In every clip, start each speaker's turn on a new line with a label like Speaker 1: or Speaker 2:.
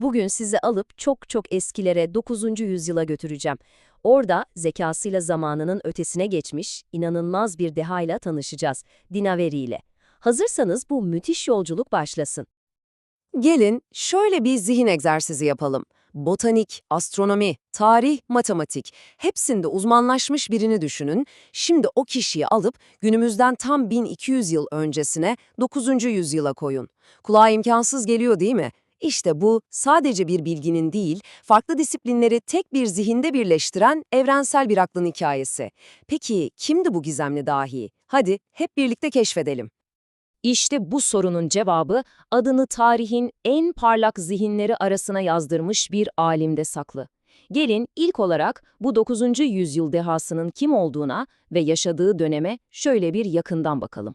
Speaker 1: Bugün sizi alıp çok çok eskilere 9. yüzyıla götüreceğim. Orada zekasıyla zamanının ötesine geçmiş, inanılmaz bir dehayla tanışacağız. Dinaveri ile. Hazırsanız bu müthiş yolculuk başlasın.
Speaker 2: Gelin şöyle bir zihin egzersizi yapalım. Botanik, astronomi, tarih, matematik hepsinde uzmanlaşmış birini düşünün. Şimdi o kişiyi alıp günümüzden tam 1200 yıl öncesine 9. yüzyıla koyun. Kulağa imkansız geliyor değil mi? İşte bu sadece bir bilginin değil, farklı disiplinleri tek bir zihinde birleştiren evrensel bir aklın hikayesi. Peki kimdi bu gizemli dahi? Hadi hep birlikte keşfedelim.
Speaker 1: İşte bu sorunun cevabı adını tarihin en parlak zihinleri arasına yazdırmış bir alimde saklı. Gelin ilk olarak bu 9. yüzyıl dehasının kim olduğuna ve yaşadığı döneme şöyle bir yakından bakalım.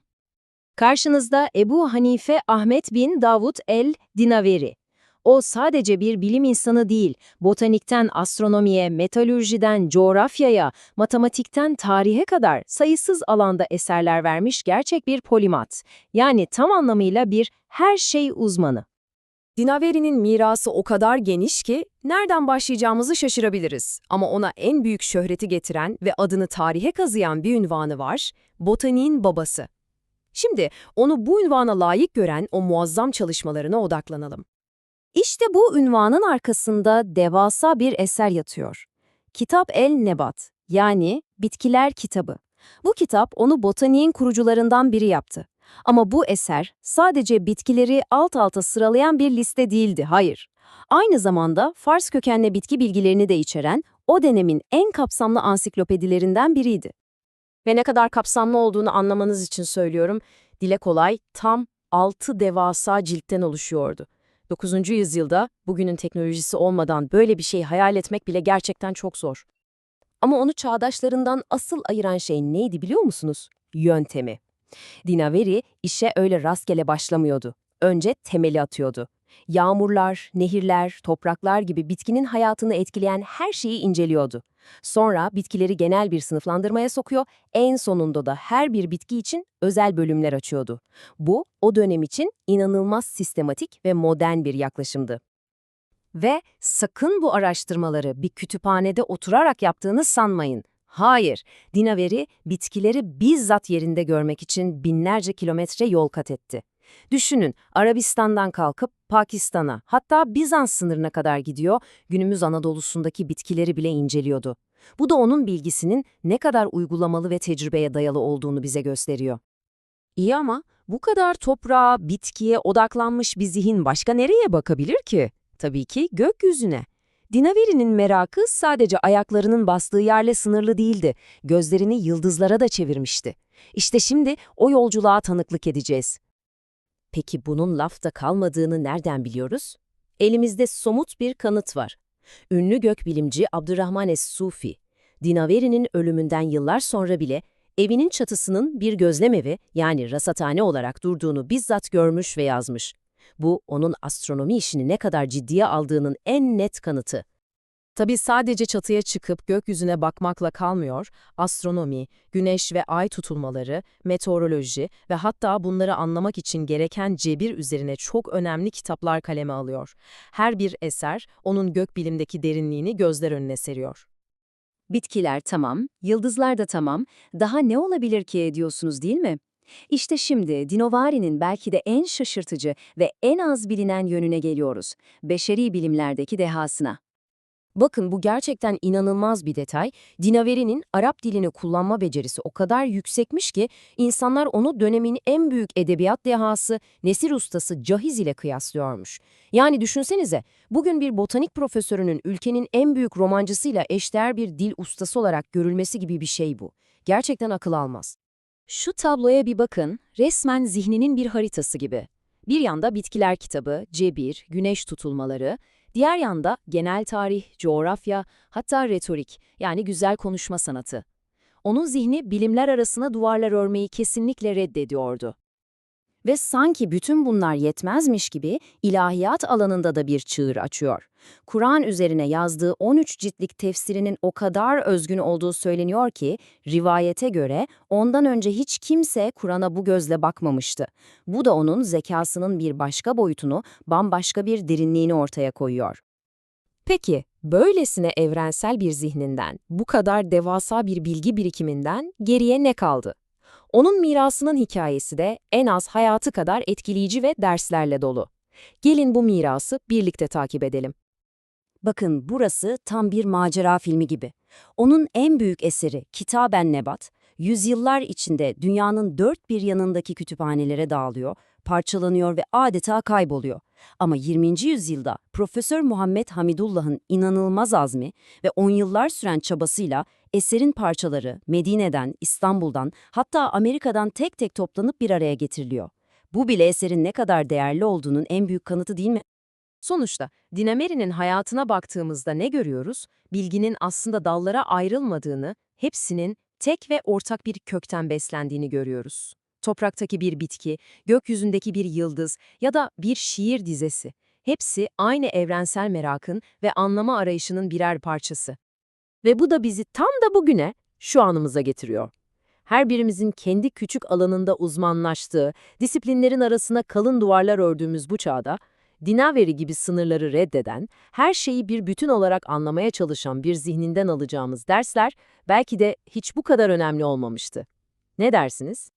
Speaker 1: Karşınızda Ebu Hanife Ahmet bin Davud el-Dinaveri. O sadece bir bilim insanı değil, botanikten astronomiye, metalürjiden coğrafyaya, matematikten tarihe kadar sayısız alanda eserler vermiş gerçek bir polimat. Yani tam anlamıyla bir her şey uzmanı.
Speaker 2: Dinaveri'nin mirası o kadar geniş ki nereden başlayacağımızı şaşırabiliriz. Ama ona en büyük şöhreti getiren ve adını tarihe kazıyan bir ünvanı var, botaniğin babası. Şimdi onu bu ünvana layık gören o muazzam çalışmalarına odaklanalım.
Speaker 1: İşte bu ünvanın arkasında devasa bir eser yatıyor. Kitap el-Nebat, yani Bitkiler Kitabı. Bu kitap onu botaniğin kurucularından biri yaptı. Ama bu eser sadece bitkileri alt alta sıralayan bir liste değildi, hayır. Aynı zamanda Fars kökenli bitki bilgilerini de içeren o dönemin en kapsamlı ansiklopedilerinden biriydi. Ve ne kadar kapsamlı olduğunu anlamanız için söylüyorum, dile kolay tam 6 devasa ciltten oluşuyordu. 9. yüzyılda bugünün teknolojisi olmadan böyle bir şey hayal etmek bile gerçekten çok zor. Ama onu çağdaşlarından asıl ayıran şey neydi biliyor musunuz? Yöntemi. Dinaveri işe öyle rastgele başlamıyordu. Önce temeli atıyordu. Yağmurlar, nehirler, topraklar gibi bitkinin hayatını etkileyen her şeyi inceliyordu. Sonra bitkileri genel bir sınıflandırmaya sokuyor, en sonunda da her bir bitki için özel bölümler açıyordu. Bu, o dönem için inanılmaz sistematik ve modern bir yaklaşımdı. Ve sakın bu araştırmaları bir kütüphanede oturarak yaptığını sanmayın. Hayır, Dinaveri bitkileri bizzat yerinde görmek için binlerce kilometre yol kat etti. Düşünün, Arabistan'dan kalkıp Pakistan'a, hatta Bizans sınırına kadar gidiyor, günümüz Anadolu'sundaki bitkileri bile inceliyordu. Bu da onun bilgisinin ne kadar uygulamalı ve tecrübeye dayalı olduğunu bize gösteriyor. İyi ama bu kadar toprağa, bitkiye odaklanmış bir zihin başka nereye bakabilir ki? Tabii ki gökyüzüne. Dinaveri'nin merakı sadece ayaklarının bastığı yerle sınırlı değildi. Gözlerini yıldızlara da çevirmişti. İşte şimdi o yolculuğa tanıklık edeceğiz. Peki bunun lafta kalmadığını nereden biliyoruz? Elimizde somut bir kanıt var. Ünlü gökbilimci Abdurrahman es-Sufi, Dinaveri'nin ölümünden yıllar sonra bile evinin çatısının bir gözlemevi yani rasathane olarak durduğunu bizzat görmüş ve yazmış. Bu, onun astronomi işini ne kadar ciddiye aldığının en net kanıtı. Tabii sadece çatıya çıkıp gökyüzüne bakmakla kalmıyor, astronomi, güneş ve ay tutulmaları, meteoroloji ve hatta bunları anlamak için gereken cebir üzerine çok önemli kitaplar kaleme alıyor. Her bir eser, onun gökbilimdeki derinliğini gözler önüne seriyor. Bitkiler tamam, yıldızlar da tamam, daha ne olabilir ki diyorsunuz değil mi? İşte şimdi Dinovari'nin belki de en şaşırtıcı ve en az bilinen yönüne geliyoruz. Beşeri bilimlerdeki dehasına. Bakın bu gerçekten inanılmaz bir detay. Dinaveri'nin Arap dilini kullanma becerisi o kadar yüksekmiş ki insanlar onu dönemin en büyük edebiyat dehası, nesir ustası Cahiz ile kıyaslıyormuş. Yani düşünsenize, bugün bir botanik profesörünün ülkenin en büyük romancısıyla eşdeğer bir dil ustası olarak görülmesi gibi bir şey bu. Gerçekten akıl almaz. Şu tabloya bir bakın, resmen zihninin bir haritası gibi. Bir yanda bitkiler kitabı, cebir, güneş tutulmaları, diğer yanda genel tarih, coğrafya, hatta retorik, yani güzel konuşma sanatı. Onun zihni bilimler arasına duvarlar örmeyi kesinlikle reddediyordu. Ve sanki bütün bunlar yetmezmiş gibi ilahiyat alanında da bir çığır açıyor. Kur'an üzerine yazdığı 13 ciltlik tefsirinin o kadar özgün olduğu söyleniyor ki, rivayete göre ondan önce hiç kimse Kur'an'a bu gözle bakmamıştı. Bu da onun zekasının bir başka boyutunu, bambaşka bir derinliğini ortaya koyuyor.
Speaker 3: Peki, böylesine evrensel bir zihninden, bu kadar devasa bir bilgi birikiminden geriye ne kaldı? Onun mirasının hikayesi de en az hayatı kadar etkileyici ve derslerle dolu. Gelin bu mirası birlikte takip edelim.
Speaker 1: Bakın, burası tam bir macera filmi gibi. Onun en büyük eseri Kitab-ı Nebat, yüzyıllar içinde dünyanın dört bir yanındaki kütüphanelere dağılıyor, parçalanıyor ve adeta kayboluyor. Ama 20. yüzyılda Profesör Muhammed Hamidullah'ın inanılmaz azmi ve 10 yıllar süren çabasıyla eserin parçaları Medine'den, İstanbul'dan, hatta Amerika'dan tek tek toplanıp bir araya getiriliyor. Bu bile eserin ne kadar değerli olduğunun en büyük kanıtı, değil mi?
Speaker 3: Sonuçta Dinameri'nin hayatına baktığımızda ne görüyoruz? Bilginin aslında dallara ayrılmadığını, hepsinin tek ve ortak bir kökten beslendiğini görüyoruz. Topraktaki bir bitki, gökyüzündeki bir yıldız ya da bir şiir dizesi, hepsi aynı evrensel merakın ve anlama arayışının birer parçası. Ve bu da bizi tam da bugüne, şu anımıza getiriyor. Her birimizin kendi küçük alanında uzmanlaştığı, disiplinlerin arasına kalın duvarlar ördüğümüz bu çağda, Dinaveri gibi sınırları reddeden, her şeyi bir bütün olarak anlamaya çalışan bir zihninden alacağımız dersler belki de hiç bu kadar önemli olmamıştı. Ne dersiniz?